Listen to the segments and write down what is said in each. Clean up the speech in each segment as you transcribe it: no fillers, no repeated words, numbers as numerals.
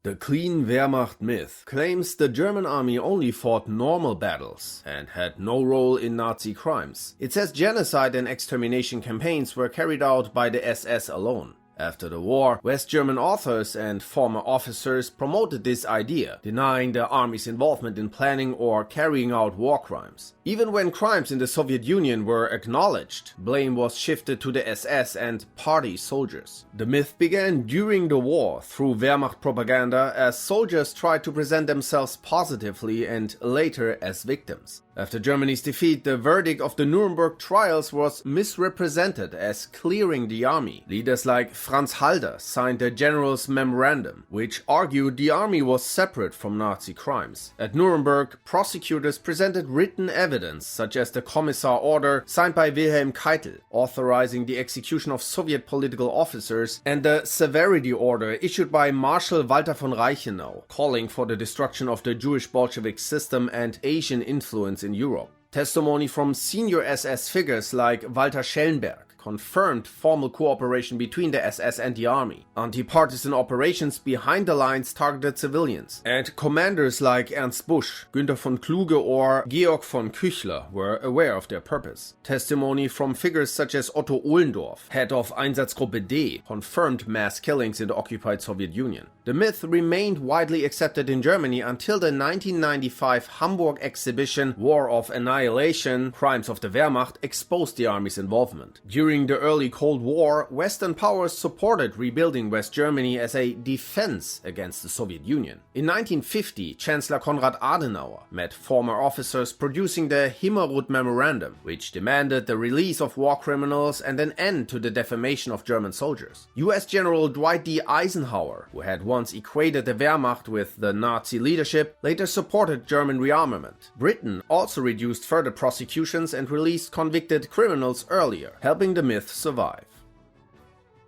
The clean Wehrmacht myth claims the German army only fought normal battles and had no role in Nazi crimes. It says genocide and extermination campaigns were carried out by the SS alone. After the war, West German authors and former officers promoted this idea, denying the army's involvement in planning or carrying out war crimes. Even when crimes in the Soviet Union were acknowledged, blame was shifted to the SS and party soldiers. The myth began during the war through Wehrmacht propaganda as soldiers tried to present themselves positively and later as victims. After Germany's defeat, the verdict of the Nuremberg trials was misrepresented as clearing the army. Leaders like Franz Halder signed the General's Memorandum, which argued the army was separate from Nazi crimes. At Nuremberg, prosecutors presented written evidence, such as the Commissar Order signed by Wilhelm Keitel, authorizing the execution of Soviet political officers, and the Severity Order issued by Marshal Walter von Reichenau, calling for the destruction of the Jewish Bolshevik system and Asian influence in Europe. Testimony from senior SS figures like Walter Schellenberg confirmed formal cooperation between the SS and the army. Anti-partisan operations behind the lines targeted civilians, and commanders like Ernst Busch, Günther von Kluge or Georg von Küchler were aware of their purpose. Testimony from figures such as Otto Ohlendorf, head of Einsatzgruppe D, confirmed mass killings in the occupied Soviet Union. The myth remained widely accepted in Germany until the 1995 Hamburg exhibition War of Annihilation, Crimes of the Wehrmacht, exposed the army's involvement. During the early Cold War, Western powers supported rebuilding West Germany as a defense against the Soviet Union. In 1950, Chancellor Konrad Adenauer met former officers producing the Himmerud Memorandum, which demanded the release of war criminals and an end to the defamation of German soldiers. US General Dwight D. Eisenhower, who had once equated the Wehrmacht with the Nazi leadership, later supported German rearmament. Britain also reduced further prosecutions and released convicted criminals earlier, helping the myth survive.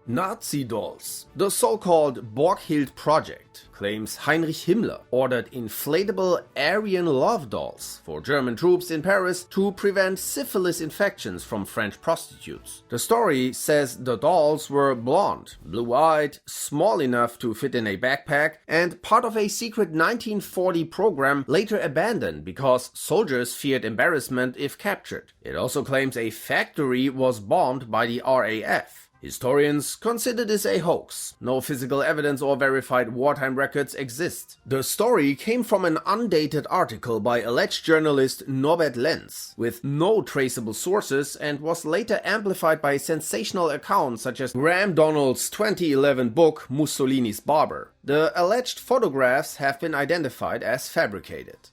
Nazi dolls. The so-called Borghild project claims Heinrich Himmler ordered inflatable Aryan love dolls for German troops in Paris to prevent syphilis infections from French prostitutes. The story says the dolls were blonde, blue-eyed, small enough to fit in a backpack, and part of a secret 1940 program later abandoned because soldiers feared embarrassment if captured. It also claims a factory was bombed by the RAF. Historians consider this a hoax. No physical evidence or verified wartime records exist. The story came from an undated article by alleged journalist Norbert Lenz, with no traceable sources, and was later amplified by sensational accounts such as Graham Donald's 2011 book Mussolini's Barber. The alleged photographs have been identified as fabricated.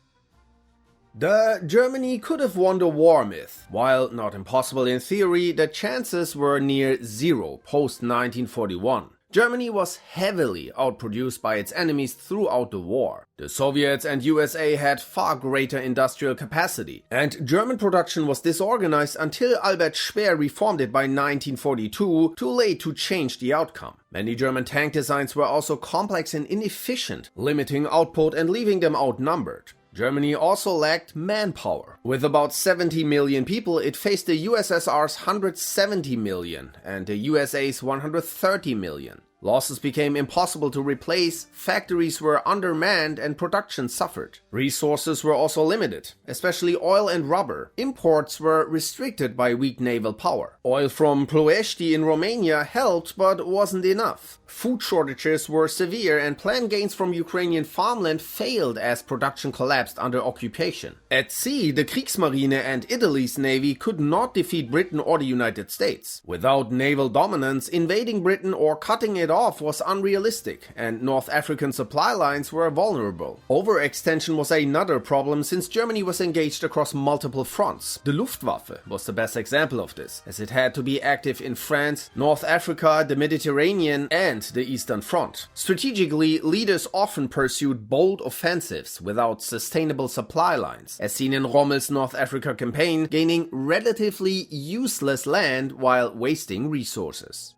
The Germany could have won the war myth. While not impossible in theory, the chances were near zero post-1941. Germany was heavily outproduced by its enemies throughout the war. The Soviets and USA had far greater industrial capacity, and German production was disorganized until Albert Speer reformed it by 1942, too late to change the outcome. Many German tank designs were also complex and inefficient, limiting output and leaving them outnumbered. Germany also lacked manpower. With about 70 million people, it faced the USSR's 170 million and the USA's 130 million. Losses became impossible to replace, factories were undermanned, and production suffered. Resources were also limited, especially oil and rubber. Imports were restricted by weak naval power. Oil from Ploiești in Romania helped, but wasn't enough. Food shortages were severe, and planned gains from Ukrainian farmland failed as production collapsed under occupation. At sea, the Kriegsmarine and Italy's navy could not defeat Britain or the United States. Without naval dominance, invading Britain or cutting it off was unrealistic, and North African supply lines were vulnerable. Overextension was another problem since Germany was engaged across multiple fronts. The Luftwaffe was the best example of this, as it had to be active in France, North Africa, the Mediterranean, and the Eastern Front. Strategically, leaders often pursued bold offensives without sustainable supply lines, as seen in Rommel's North Africa campaign, gaining relatively useless land while wasting resources.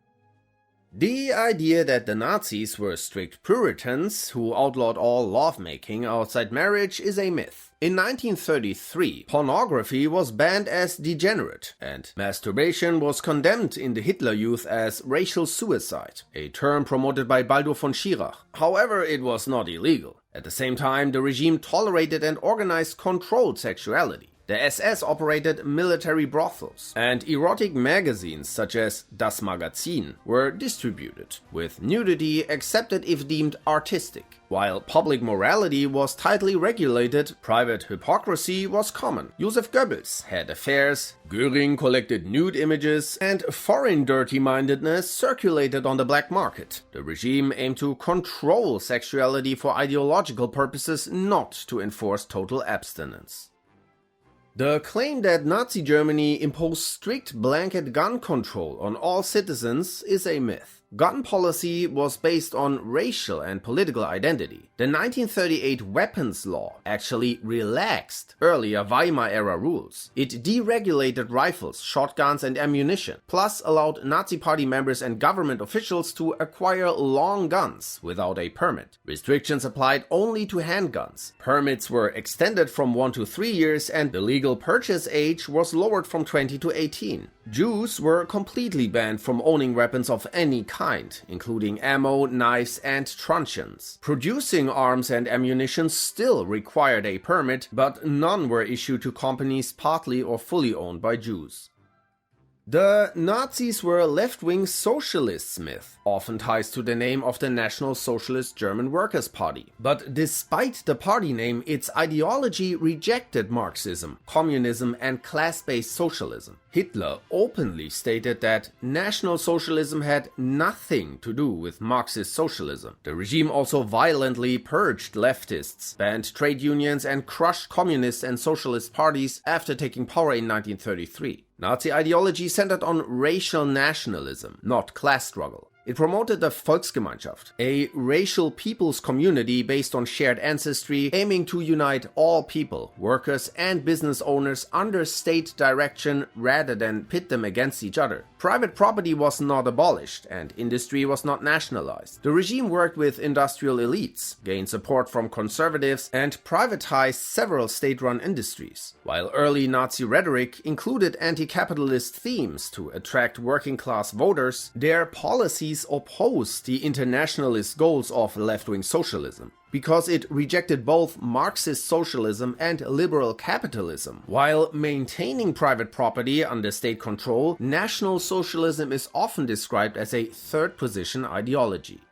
The idea that the Nazis were strict Puritans who outlawed all lovemaking outside marriage is a myth. In 1933, pornography was banned as degenerate, and masturbation was condemned in the Hitler Youth as racial suicide, a term promoted by Baldur von Schirach. However, it was not illegal. At the same time, the regime tolerated and organized controlled sexuality. The SS operated military brothels, and erotic magazines such as Das Magazin were distributed, with nudity accepted if deemed artistic. While public morality was tightly regulated, private hypocrisy was common. Joseph Goebbels had affairs, Göring collected nude images, and foreign dirty-mindedness circulated on the black market. The regime aimed to control sexuality for ideological purposes, not to enforce total abstinence. The claim that Nazi Germany imposed strict blanket gun control on all citizens is a myth. Gun policy was based on racial and political identity. The 1938 weapons law actually relaxed earlier Weimar-era rules. It deregulated rifles, shotguns, and ammunition, plus allowed Nazi Party members and government officials to acquire long guns without a permit. Restrictions applied only to handguns. Permits were extended from 1 to 3 years, and the legal purchase age was lowered from 20 to 18. Jews were completely banned from owning weapons of any kind, including ammo, knives, and truncheons. Producing arms and ammunition still required a permit, but none were issued to companies partly or fully owned by Jews. The Nazis were left-wing socialists myth, often ties to the name of the National Socialist German Workers' Party. But despite the party name, its ideology rejected Marxism, communism, and class-based socialism. Hitler openly stated that National Socialism had nothing to do with Marxist socialism. The regime also violently purged leftists, banned trade unions, and crushed communist and socialist parties after taking power in 1933. Nazi ideology centered on racial nationalism, not class struggle. It promoted the Volksgemeinschaft, a racial people's community based on shared ancestry, aiming to unite all people, workers and business owners under state direction rather than pit them against each other. Private property was not abolished and industry was not nationalized. The regime worked with industrial elites, gained support from conservatives, and privatized several state-run industries. While early Nazi rhetoric included anti-capitalist themes to attract working-class voters, their policies opposed the internationalist goals of left-wing socialism, because it rejected both Marxist socialism and liberal capitalism. While maintaining private property under state control, National Socialism is often described as a third-position ideology.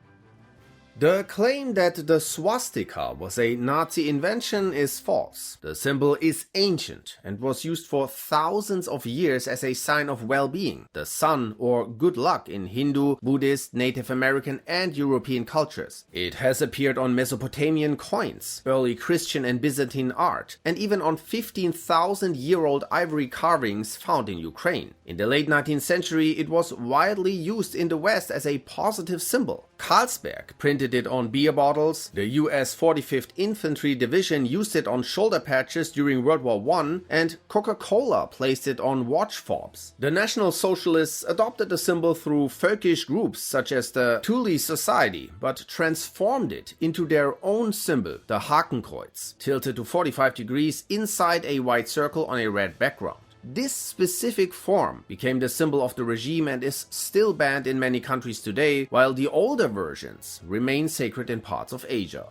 The claim that the swastika was a Nazi invention is false. The symbol is ancient and was used for thousands of years as a sign of well-being, the sun or good luck in Hindu, Buddhist, Native American and European cultures. It has appeared on Mesopotamian coins, early Christian and Byzantine art, and even on 15,000-year-old ivory carvings found in Ukraine. In the late 19th century, it was widely used in the West as a positive symbol. Carlsberg printed it on beer bottles, the US 45th Infantry Division used it on shoulder patches during World War I, and Coca-Cola placed it on watch fobs. The National Socialists adopted the symbol through folkish groups such as the Thule Society, but transformed it into their own symbol, the Hakenkreuz, tilted to 45 degrees inside a white circle on a red background. This specific form became the symbol of the regime and is still banned in many countries today, while the older versions remain sacred in parts of Asia.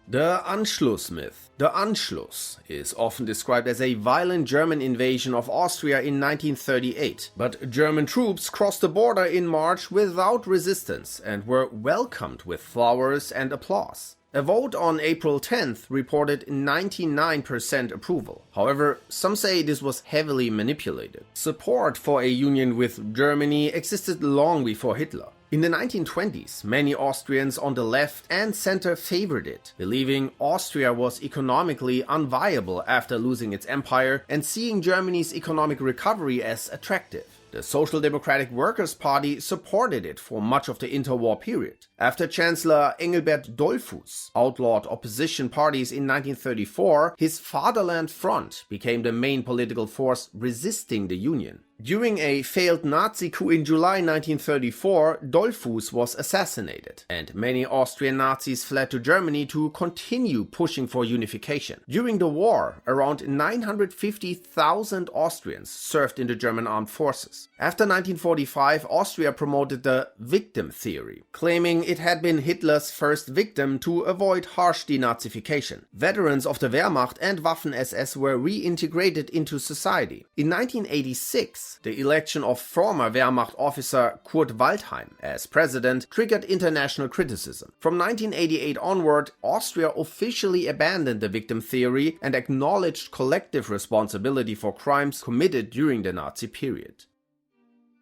The Anschluss Myth. The Anschluss is often described as a violent German invasion of Austria in 1938, but German troops crossed the border in March without resistance and were welcomed with flowers and applause. A vote on April 10th reported 99% approval. However, some say this was heavily manipulated. Support for a union with Germany existed long before Hitler. In the 1920s, many Austrians on the left and center favored it, believing Austria was economically unviable after losing its empire and seeing Germany's economic recovery as attractive. The Social Democratic Workers' Party supported it for much of the interwar period. After Chancellor Engelbert Dollfuss outlawed opposition parties in 1934, his Fatherland Front became the main political force resisting the Union. During a failed Nazi coup in July 1934, Dollfuss was assassinated, and many Austrian Nazis fled to Germany to continue pushing for unification. During the war, around 950,000 Austrians served in the German armed forces. After 1945, Austria promoted the victim theory, claiming it had been Hitler's first victim to avoid harsh denazification. Veterans of the Wehrmacht and Waffen-SS were reintegrated into society. In 1986, the election of former Wehrmacht officer Kurt Waldheim as president triggered international criticism. From 1988 onward, Austria officially abandoned the victim theory and acknowledged collective responsibility for crimes committed during the Nazi period.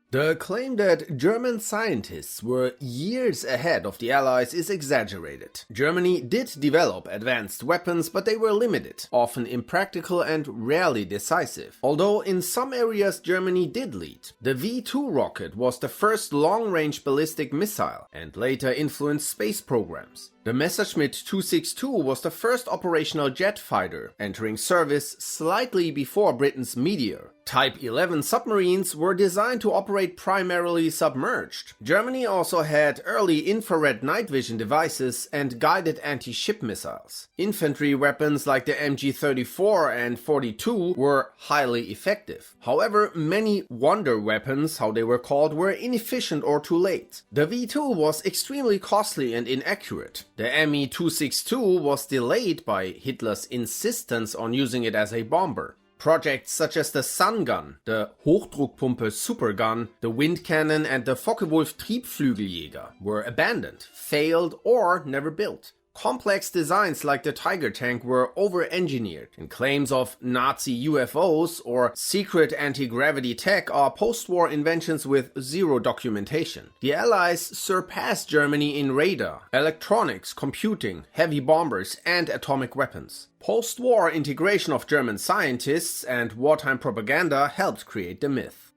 The claim that German scientists were years ahead of the Allies is exaggerated. Germany did develop advanced weapons, but they were limited, often impractical and rarely decisive. Although in some areas Germany did lead. The V-2 rocket was the first long-range ballistic missile and later influenced space programs. The Messerschmitt 262 was the first operational jet fighter, entering service slightly before Britain's Meteor. Type 11 submarines were designed to operate primarily submerged. Germany also had early infrared night vision devices and guided anti-ship missiles. Infantry weapons like the MG-34 and 42 were highly effective. However, many wonder weapons, how they were called, were inefficient or too late. The V-2 was extremely costly and inaccurate. The Me-262 was delayed by Hitler's insistence on using it as a bomber. Projects such as the Sun Gun, the Hochdruckpumpe Supergun, the Wind Cannon and the Focke-Wulf Triebflügeljäger were abandoned, failed or never built. Complex designs like the Tiger tank were over-engineered, and claims of Nazi UFOs or secret anti-gravity tech are post-war inventions with zero documentation. The Allies surpassed Germany in radar, electronics, computing, heavy bombers and atomic weapons. Post-war integration of German scientists and wartime propaganda helped create the myth.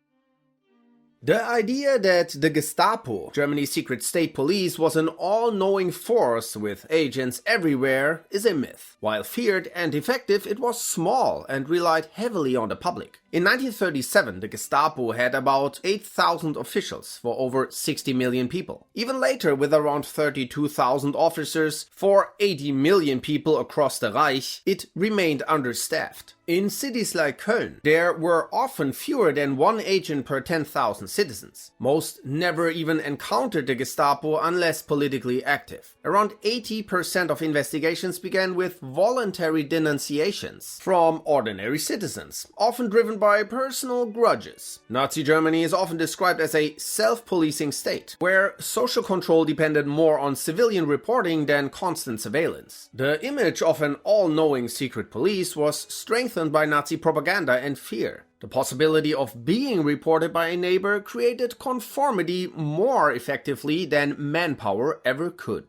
The idea that the Gestapo, Germany's secret state police, was an all-knowing force with agents everywhere is a myth. While feared and effective, it was small and relied heavily on the public. In 1937, the Gestapo had about 8,000 officials for over 60 million people. Even later, with around 32,000 officers for 80 million people across the Reich, it remained understaffed. In cities like Köln, there were often fewer than one agent per 10,000 citizens. Most never even encountered the Gestapo unless politically active. Around 80% of investigations began with voluntary denunciations from ordinary citizens, often driven by personal grudges. Nazi Germany is often described as a self-policing state, where social control depended more on civilian reporting than constant surveillance. The image of an all-knowing secret police was strengthened by Nazi propaganda and fear. The possibility of being reported by a neighbor created conformity more effectively than manpower ever could.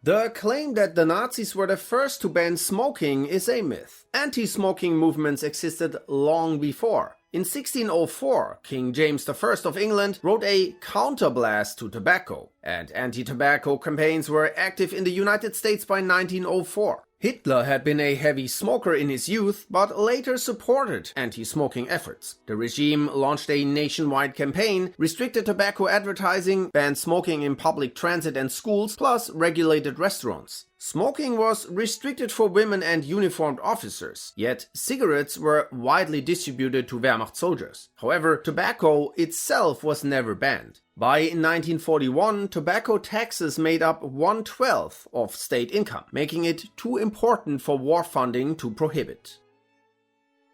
The claim that the Nazis were the first to ban smoking is a myth. Anti-smoking movements existed long before. In 1604, King James I of England wrote a counterblast to tobacco, and anti-tobacco campaigns were active in the United States by 1904. Hitler had been a heavy smoker in his youth, but later supported anti-smoking efforts. The regime launched a nationwide campaign, restricted tobacco advertising, banned smoking in public transit and schools, plus regulated restaurants. Smoking was restricted for women and uniformed officers, yet cigarettes were widely distributed to Wehrmacht soldiers. However, tobacco itself was never banned. By 1941, tobacco taxes made up 1/12 of state income, making it too important for war funding to prohibit.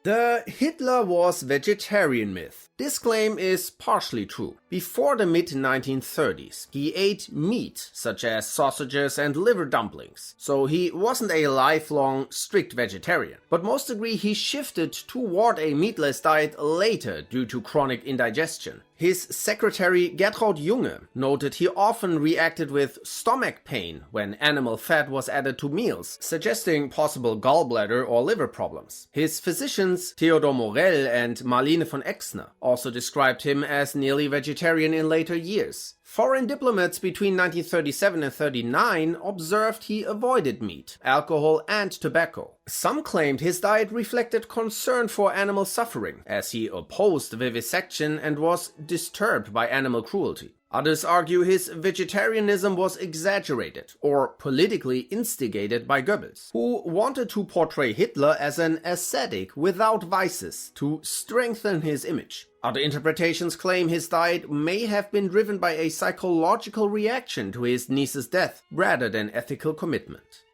The Hitler was vegetarian myth. This claim is partially true. Before the mid-1930s, he ate meat, such as sausages and liver dumplings, so he wasn't a lifelong, strict vegetarian. But most agree he shifted toward a meatless diet later due to chronic indigestion. His secretary Gertraud Junge noted he often reacted with stomach pain when animal fat was added to meals, suggesting possible gallbladder or liver problems. His physicians Theodor Morell and Marlene von Exner also described him as nearly vegetarian in later years. Foreign diplomats between 1937 and 39 observed he avoided meat, alcohol, and tobacco. Some claimed his diet reflected concern for animal suffering, as he opposed vivisection and was disturbed by animal cruelty. Others argue his vegetarianism was exaggerated or politically instigated by Goebbels, who wanted to portray Hitler as an ascetic without vices to strengthen his image. Other interpretations claim his diet may have been driven by a psychological reaction to his niece's death rather than ethical commitment.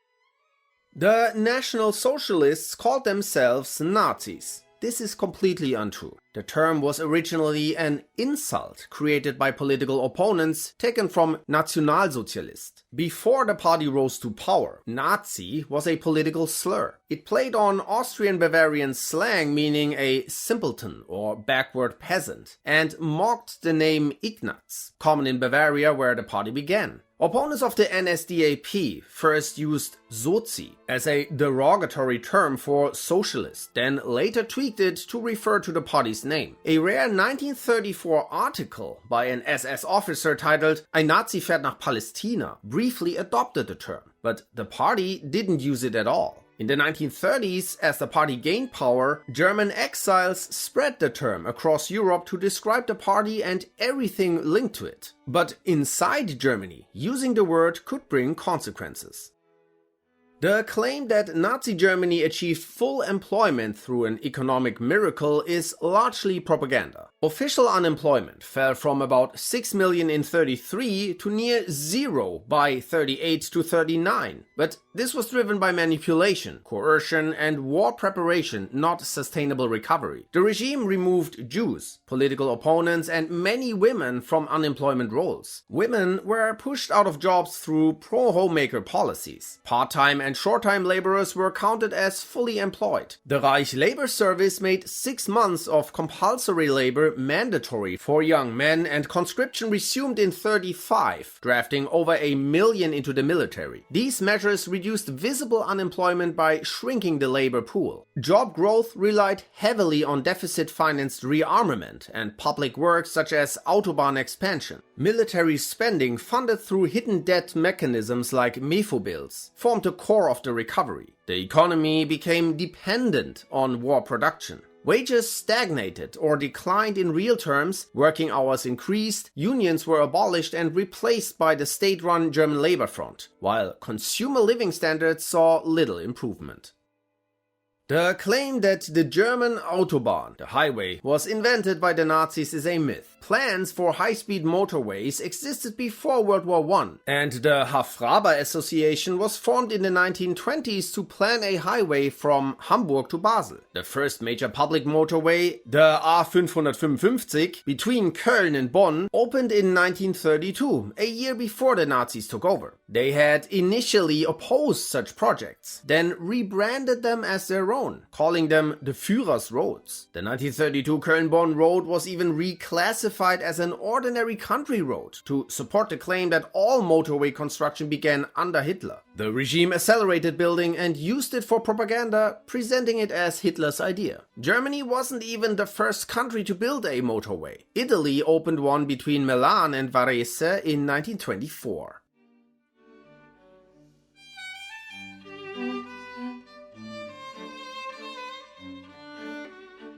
The National Socialists called themselves Nazis. This is completely untrue. The term was originally an insult created by political opponents taken from Nationalsozialist. Before the party rose to power, Nazi was a political slur. It played on Austrian-Bavarian slang meaning a simpleton or backward peasant, and mocked the name Ignaz, common in Bavaria where the party began. Opponents of the NSDAP first used Sozi as a derogatory term for socialist, then later tweaked it to refer to the party's name. A rare 1934 article by an SS officer titled "Ein Nazi fährt nach Palästina" briefly adopted the term, but the party didn't use it at all. In the 1930s, as the party gained power, German exiles spread the term across Europe to describe the party and everything linked to it. But inside Germany, using the word could bring consequences. The claim that Nazi Germany achieved full employment through an economic miracle is largely propaganda. Official unemployment fell from about 6 million in 33 to near zero by 38 to 39, but this was driven by manipulation, coercion, and war preparation, not sustainable recovery. The regime removed Jews, political opponents, and many women from unemployment roles. Women were pushed out of jobs through pro-homemaker policies. Part-time and short-time laborers were counted as fully employed. The Reich Labor Service made 6 months of compulsory labor mandatory for young men, and conscription resumed in 35, drafting over 1 million into the military. These measures reduced visible unemployment by shrinking the labor pool. Job growth relied heavily on deficit-financed rearmament and public works such as Autobahn expansion. Military spending funded through hidden debt mechanisms like MEFO bills formed the core of the recovery. The economy became dependent on war production. Wages stagnated or declined in real terms, working hours increased, unions were abolished and replaced by the state-run German Labor Front, while consumer living standards saw little improvement. The claim that the German Autobahn, the highway, was invented by the Nazis is a myth. Plans for high-speed motorways existed before World War I, and the Hafraber Association was formed in the 1920s to plan a highway from Hamburg to Basel. The first major public motorway, the A555, between Köln and Bonn, opened in 1932, a year before the Nazis took over. They had initially opposed such projects, then rebranded them as their own, calling them the Führers Roads. The 1932 Köln-Bonn road was even reclassified as an ordinary country road to support the claim that all motorway construction began under Hitler. The regime accelerated building and used it for propaganda, presenting it as Hitler's idea. Germany wasn't even the first country to build a motorway. Italy opened one between Milan and Varese in 1924.